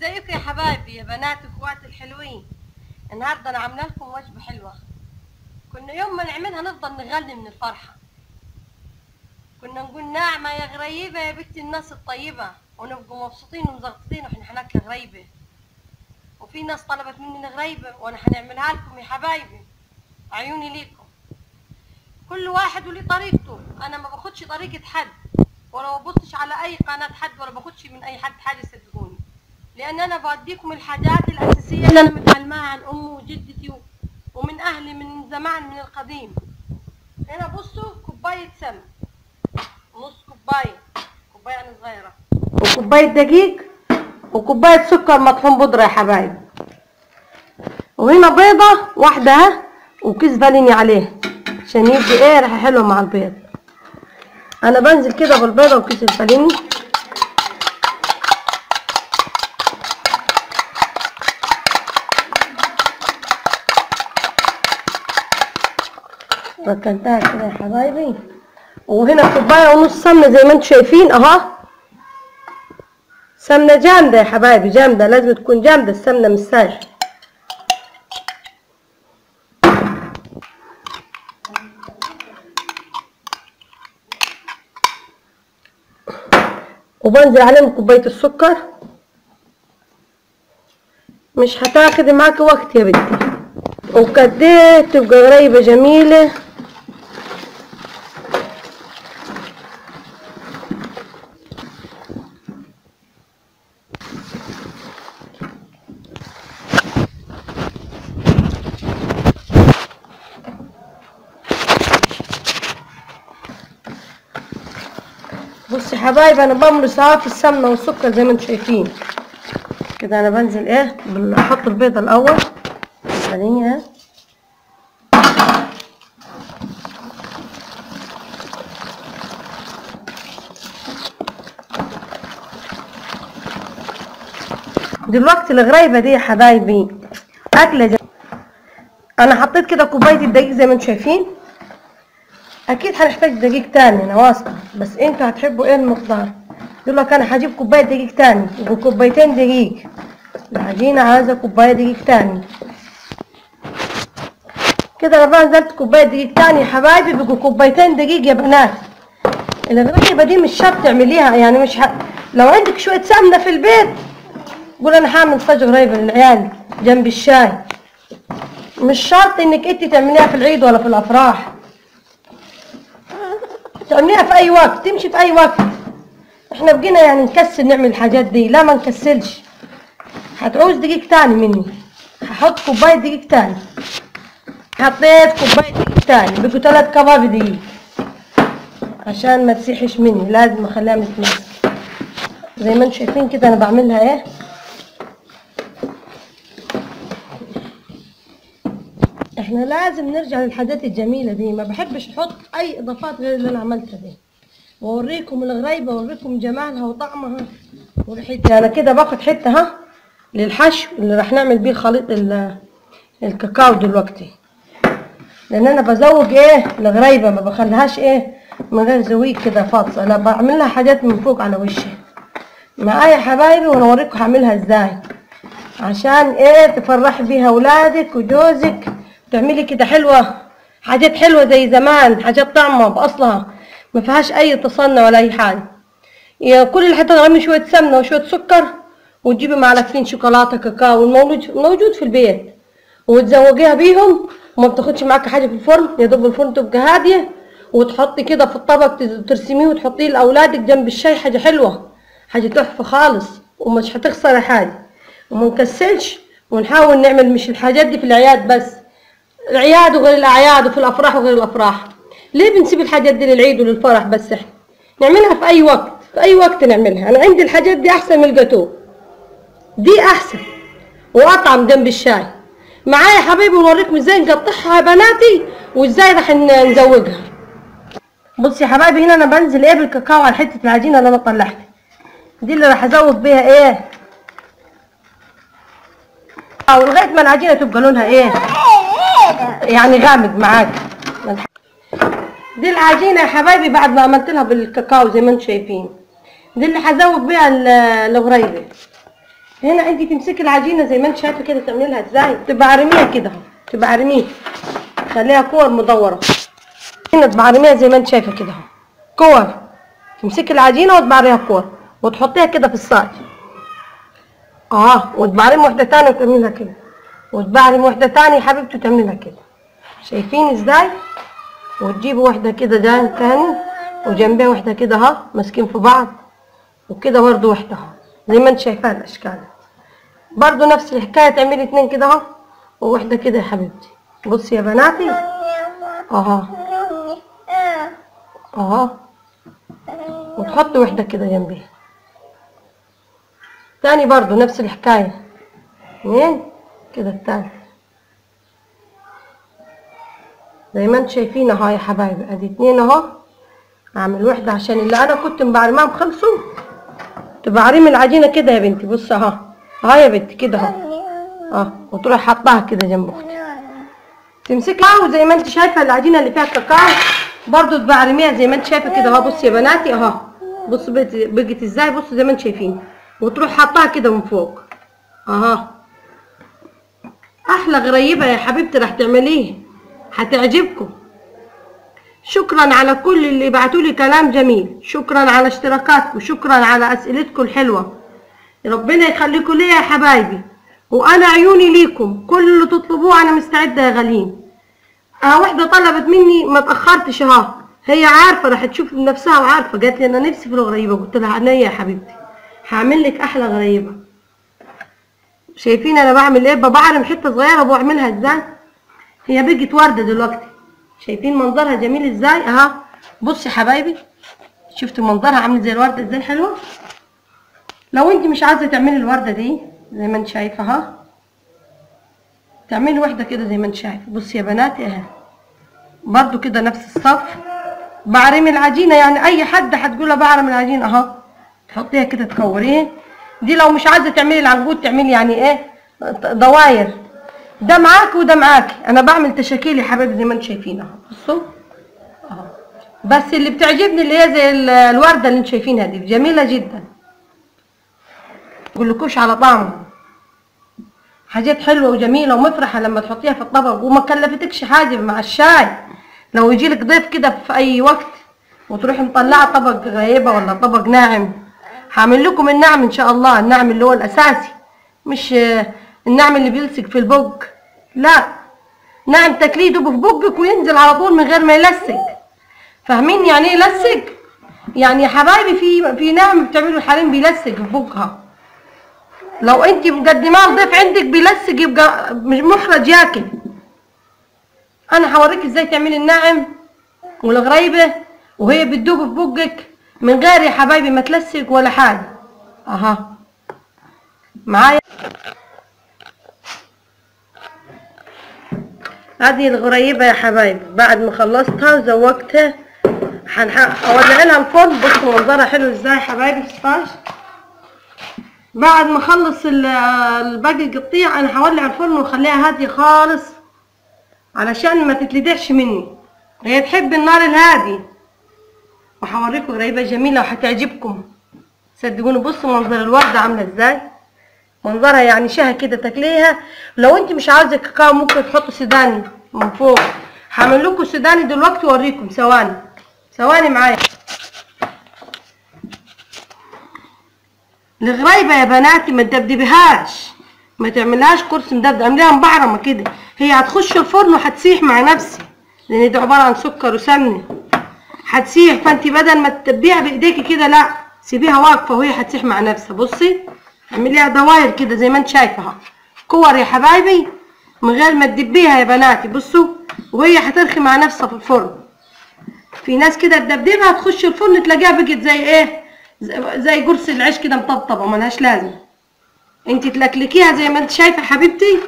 ازيكم يا حبايبي يا بنات واخواتي الحلوين. النهارده انا عامله لكم وجبه حلوه. كنا يوم ما نعملها نفضل نغني من الفرحه. كنا نقول ناعمه يا غريبه يا بنت الناس الطيبه، ونبقوا مبسوطين ومزغططين واحنا هناكل غريبه. وفي ناس طلبت مني غريبه وانا هنعملها لكم يا حبايبي، عيوني ليكم. كل واحد وليه طريقته، انا ما باخدش طريقه حد ولا ببصش على اي قناه حد ولا باخدش من اي حد حاجه، صدقوني، لان انا بديكم الحاجات الاساسيه اللي انا متعلماها عن امي وجدتي ومن اهلي من زمان من القديم. هنا بصوا كوبايه سمن، نص كوبايه انا صغيره، وكوبايه دقيق، وكوبايه سكر مطحون بودره يا حبايبي، وهنا بيضه واحده اهي، وكيس فانيليا عليه عشان يدي ايه ريحه حلوه مع البيض. انا بنزل كده بالبيضه وكيس الفانيليا. ركنتها كده يا حبايبي، وهنا كوبايه ونص سمنه زي ما انتم شايفين اهو. سمنه جامده يا حبايبي، جامده، لازم تكون جامده السمنه مش سايحه. وبنزل عليهم كوبايه السكر، مش هتاخد معاكي وقت يا بنتي، وكده تبقى غريبه جميله. بصي يا حبايبي انا بمرس اهو في السمنه والسكر زي ما انتم شايفين كده. انا بنزل ايه بحط البيضه الاول بعدين اهي، دلوقتي الغريبه دي يا حبايبي اكله انا حطيت كده كوبايه الدقيق زي ما انتم شايفين. اكيد هنحتاج دقيق تاني انا واثقه، بس انتوا هتحبوا ايه المقدار. يقول لك انا هجيب كوبايه دقيق تاني وكوبايتين دقيق، العجينه عايزه كوبايه دقيق تاني كده. انا بقى نزلت كوبايه دقيق تاني يا حبايبي، بقوا كوبايتين دقيق يا بنات. الغريبه دي مش شرط تعمليها، يعني مش لو عندك شويه سمنه في البيت قول انا هعمل صاج غريبه للعيال جنب الشاي، مش شرط انك انت تعمليها في العيد ولا في الافراح، تعمليها في اي وقت، تمشي في اي وقت. احنا بقينا يعني نكسل نعمل الحاجات دي، لا ما نكسلش. هتعوز دقيق تاني مني، هحط كوبايه دقيق تاني، حطيت كوبايه دقيق تاني، بقوا 3 كباب دقيق عشان ما تسيحش مني، لازم اخليها متماسكه زي ما انتم شايفين كده. انا بعملها ايه، احنا لازم نرجع للحاجات الجميله دي، ما بحبش احط اي اضافات غير اللي انا عملتها دي، واوريكم الغريبه واوريكم جمالها وطعمها وريحتها. انا كده باخد حته ها للحشو اللي راح نعمل بيه خليط الكاكاو دلوقتي، لان انا بزوج ايه الغريبه، ما بخليهاش ايه من غير زويق كده فاطسه، لا بعمل لها حاجات من فوق على وشها معايا يا حبايبي، وانا اوريكم هعملها ازاي عشان ايه تفرحي بيها اولادك وجوزك، تعملي كده حلوه، حاجات حلوه زي زمان، حاجات طعمه باصلها ما فيهاش اي تصنع ولا اي حاجه. يا كل اللي هتعملي شويه سمنه وشويه سكر، وتجيبي معلقتين شوكولاته كاكاو موجود في البيت، وتزوجيها بيهم، وما بتاخدش معاكي حاجه في الفرن، يا دوب الفرن تبقى هاديه، وتحطي كده في الطبق ترسميه وتحطيه لاولادك جنب الشاي، حاجه حلوه، حاجه تحفه خالص، ومش هتخسري حاجه. وما نكسلش ونحاول نعمل مش الحاجات دي في الأعياد بس، الأعياد وغير الأعياد وفي الأفراح وغير الأفراح. ليه بنسيب الحاجات دي للعيد وللفرح بس؟ احنا نعملها في أي وقت، في أي وقت نعملها. أنا عندي الحاجات دي أحسن من الجاتو، دي أحسن وأطعم جنب الشاي. معايا يا حبايبي ونوريكم ازاي نقطعها يا بناتي وازاي راح نزوجها. بصي يا حبايبي هنا أنا بنزل ايه بالكاكاو على حتة العجينة اللي أنا طلعتها دي، اللي راح أزوج بيها ايه او لغايه ما العجينه تبقى لونها ايه يعني غامق معاك. دي العجينه يا حبايبي بعد ما عملت لها بالكاكاو زي ما انتم شايفين، دي اللي هزوج بيها الغريبه. هنا عندي تمسكي العجينه زي ما انت شايفه كده، تعمليها ازاي؟ تبقى عرميها كده اهو، تبقى عرميها، خليها كور مدوره. هنا تبقى عرميها زي ما انت شايفه كده اهو، كور. تمسكي العجينه وتبعريها كور وتحطيها كده في الصاج. وتبعرمي واحده ثانيه وتعمليها كده، وتبعرمي واحده ثانيه يا حبيبتي وتعمليها كده. شايفين ازاي؟ وتجيبي واحده كده جانب ثاني وجنبها واحده كده اهو، ماسكين في بعض، وكده برضه واحده اهو زي ما انت شايفاها الاشكال. برضه نفس الحكايه، تعملي اتنين كده اهو وواحده كده يا حبيبتي. بصي يا بناتي وتحطي واحده كده جنبيها تاني، برضه نفس الحكايه، اتنين كده التاني زي ما انتم شايفين اهو يا حبايبي. ادي اتنين اهو، اعمل واحده عشان اللي انا كنت مبعرماهم خلصوا. تبعرمي العجينه كده يا بنتي، بص اهو يا بنتي كده اهو وتروحي حطاها كده جنب اختي. تمسكها وزي ما انت شايفه العجينه اللي فيها كاكاو برضو تبعرميها زي ما انت شايفه كده اهو. بصي يا بناتي اهو، بصوا بقت ازاي، بصوا زي ما انت شايفين، وتروح حطاها كده من فوق احلى غريبه يا حبيبتي راح تعمليه، هتعجبكم. شكرا على كل اللي بعتولي كلام جميل، شكرا على اشتراكاتكم، شكرا على اسئلتكم الحلوه. ربنا يخليكم ليا يا حبايبي، وانا عيوني ليكم، كل اللي تطلبوه انا مستعده يا غاليين. واحده طلبت مني ما تاخرتش اهو، هي عارفه راح تشوف بنفسها وعارفه، قالت لي انا نفسي في الغريبه، قلت لها عينيا يا حبيبتي هعمل لك احلى غريبه. شايفين انا بعمل ايه؟ بعرم حته صغيره وبعملها ازاي. هي بقت ورده دلوقتي، شايفين منظرها جميل ازاي بصي يا حبايبي، شفتوا منظرها عامل زي الورده ازاي حلوه. لو انت مش عايزه تعملي الورده دي زي ما انت شايفه تعملي واحده كده زي ما انت شايفه. بصي يا بناتي برضو كده نفس الصف، بعرم العجينه، يعني اي حد هتقولها بعرم العجينه تحطيها كده تكوريه. دي لو مش عايزه تعملي العنقود تعملي يعني ايه دواير، ده معاكي وده معاكي. انا بعمل تشاكيل يا حبايبي زي ما انتم شايفين بصوا بس اللي بتعجبني اللي هي زي الورده اللي انتم شايفينها دي، جميله جدا، مقولكوش على طعمها، حاجات حلوه وجميله ومفرحه لما تحطيها في الطبق، وما كلفتكش حاجه مع الشاي. لو يجيلك ضيف كده في اي وقت وتروحي مطلعه طبق غريبه ولا طبق ناعم، هعمل لكم الناعم ان شاء الله، الناعم اللي هو الاساسي، مش الناعم اللي بيلصق في البق، لا، ناعم تاكليه يدوب في بقك وينزل على طول من غير ما يلصق. فاهمين يعني ايه يلصق؟ يعني يا حبايبي في ناعم بتعملوا الحريم بيلصق في بقها، لو انت مقدماه لضيف عندك بيلصق يبقى مش محرج ياكل. انا هوريك ازاي تعملي الناعم والغريبه وهي بتدوب في بقك من غير يا حبايبي ما تلصق ولا حاجه. معايا هذه الغريبه يا حبايبي، بعد ما خلصتها وزوقتها هولع لها الفرن. بصوا منظرها حلو ازاي يا حبايبي في الصاج. بعد ما اخلص الباقي القطيع انا هولع الفرن واخليها هاديه خالص علشان ما تتلدعش مني، هي تحب النار الهادي. وهوريكم غريبه جميله وهتعجبكم صدقوني. بصوا منظر الورده عامله ازاي، منظرها يعني شهى كده تاكليها. لو انت مش عاوزه كاكاو ممكن تحطوا سوداني من فوق، هعمل لكم سوداني دلوقتي واوريكم. ثواني معايا. الغريبه يا بناتي ما تدبدبيهاش، ما تعملهاش قرص مدبدب، اعمليها مبعرمه كده، هي هتخش الفرن وهتسيح مع نفسي لان دي عباره عن سكر وسمنه، هتسيح. فانت بدل ما تتبيها بايديكي كده لا، سيبيها واقفه وهي هتسيح مع نفسها. بصي اعمليها دواير كده زي ما انت شايفه كور يا حبايبي من غير ما تدبيها يا بناتي. بصوا وهي هترخي مع نفسها في الفرن. في ناس كده تدبدبها تخش الفرن تلاقيها بقت زي ايه، زي قرص العيش كده مطبطبه ملهاش لازمه. انت تلكلكيها زي ما انت شايفه حبيبتي،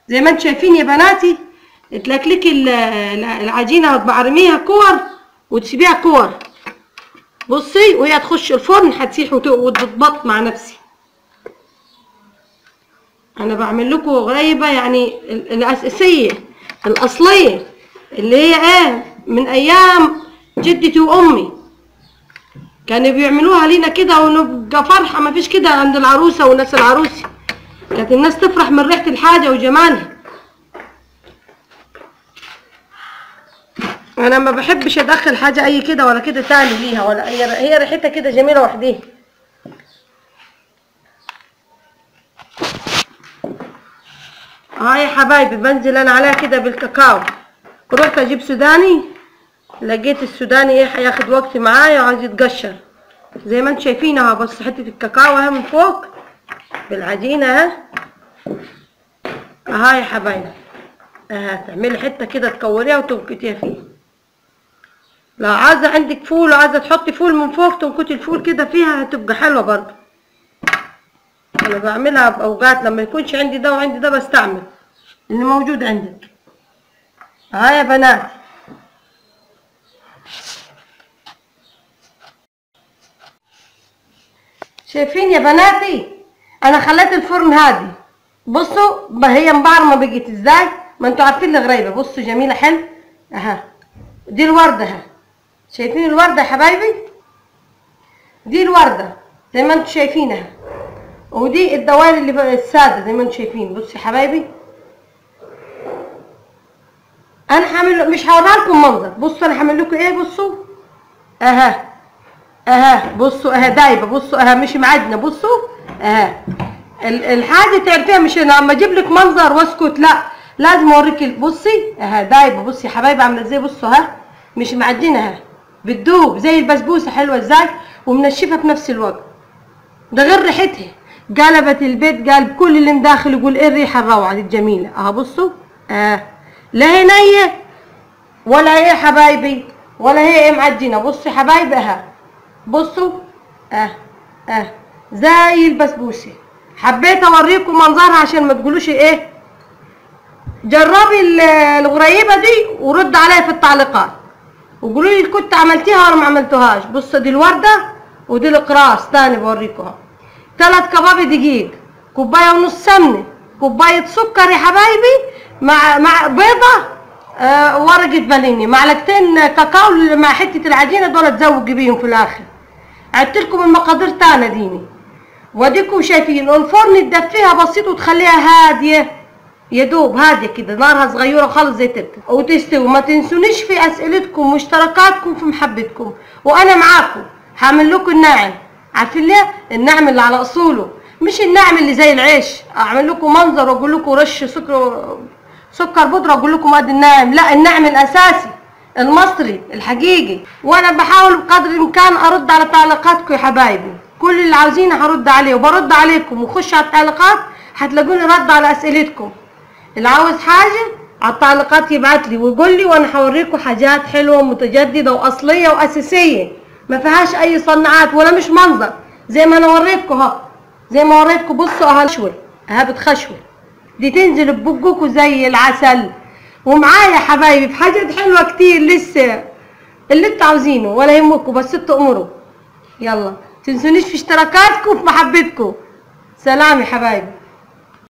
زي ما انت شايفين يا بناتي، تلكلكي العجينه وتبعرميها كور وتسيبيها كور. بصي وهي تخش الفرن هتسيح وتتبط مع نفسي. انا بعمل لكم غريبه يعني الاساسيه الاصليه اللي هي من ايام جدتي وامي. كانوا بيعملوها لينا كده ونبقى فرحه، ما فيش كده عند العروسه والناس العروسي، كانت الناس تفرح من ريحه الحاجه وجمالها. انا ما بحبش ادخل حاجه اي كده ولا كده تاني ليها، ولا هي ريحتها كده جميله وحديها. هاي يا حبايبي بنزل انا عليها كده بالكاكاو. رحت اجيب سوداني، لقيت السوداني ايه هياخد وقت معايا وعايز يتقشر زي ما انتم شايفين اهو. بص حته الكاكاو اهي من فوق بالعجينه اهي. اهي يا حبايبي اهي، تعملي حته كده تكوريها وتنكتيها فيها. لو عايزه عندك فول وعايزه تحطي فول من فوق تنكتي الفول كده فيها هتبقى حلوه برضه. انا بعملها باوقات لما يكونش عندي ده وعندي ده بستعمل اللي موجود عندك. اهي يا بنات شايفين يا بناتي، انا خليت الفرن هادي. بصوا هي مبعرمه بقت ازاي، ما انتوا عارفين الغريبه. بصوا جميله حلو اها. دي الورده اها، شايفين الورده يا حبايبي؟ دي الورده زي ما انتوا شايفينها، ودي الدوائر اللي الساده زي ما انتوا شايفين. بصوا يا حبايبي انا هعمل، مش هوريها لكم منظر. بصوا انا هعمل لكم ايه. بصوا اها اها، بصوا اها دايبه. بصوا اها مش معجنه. بصوا اها الحاجه تعرفيها، مش انا اما اجيب لك منظر واسكت، لا لازم اوريك. بصي اها دايبه. بصي يا حبايبي عامله ازاي. بصوا اها مش معجنه اها، بتدوب زي البسبوسه حلوه ازاي ومنشفه في نفس الوقت. ده غير ريحتها قلبت البيت، قال كل اللي مداخل يقول ايه الريحه الروعه دي الجميله اها. بصوا لا هي نيه ولا هي حبايبي ولا هي معجنه. بصوا يا حبايبي اها، بصوا زي البسبوسه. حبيت اوريكم منظرها عشان ما تقولوش ايه. جربي الغريبه دي ورد عليا في التعليقات وقولوا لي كنت عملتيها ولا ما عملتوهاش. بصوا دي الورده ودي القراص تاني بوريكم. 3 كباب دقيق، كوبايه ونص سمنه، كوبايه سكر يا حبايبي، مع بيضه، ورقه فانيليا، معلقتين كاكاو مع حته العجينه دول تزوقي بيهم في الاخر. عدت لكم المقادير تاني ديني، واديكم شايفين. الفرن تدفيها بسيط وتخليها هاديه يا دوب، هاديه كده، نارها صغيره خالص زي تبتة وتستوي. ما تنسونيش في اسئلتكم ومشتركاتكم في محبتكم، وانا معاكم. هعمل لكم الناعم، عارفين ليه؟ الناعم اللي على اصوله، مش الناعم اللي زي العيش. اعمل لكم منظر واقول لكم رش سكر بودره واقول لكم ادي الناعم، لا الناعم الاساسي المصري الحقيقي. وانا بحاول بقدر الامكان ارد على تعليقاتكم يا حبايبي، كل اللي عاوزينه هرد عليه وبرد عليكم. وخش على التعليقات هتلاقوني رد على اسئلتكم. اللي عاوز حاجه على التعليقات يبعت لي ويقول لي، وانا هوريكم حاجات حلوه متجدده واصليه واساسيه ما فيهاش اي صناعات ولا مش منظر، زي ما انا وريتكم اهو، زي ما وريتكم. بصوا اهي خشول اهي بتخشول، دي تنزل ببقكم زي العسل. ومعايا حبايبي في حاجات حلوه كتير لسه اللي انتوا عاوزينه، ولا يهمكم بس تأمروا. يلا تنسونيش في اشتراكاتكم وفي محبتكم. سلام يا حبايبي.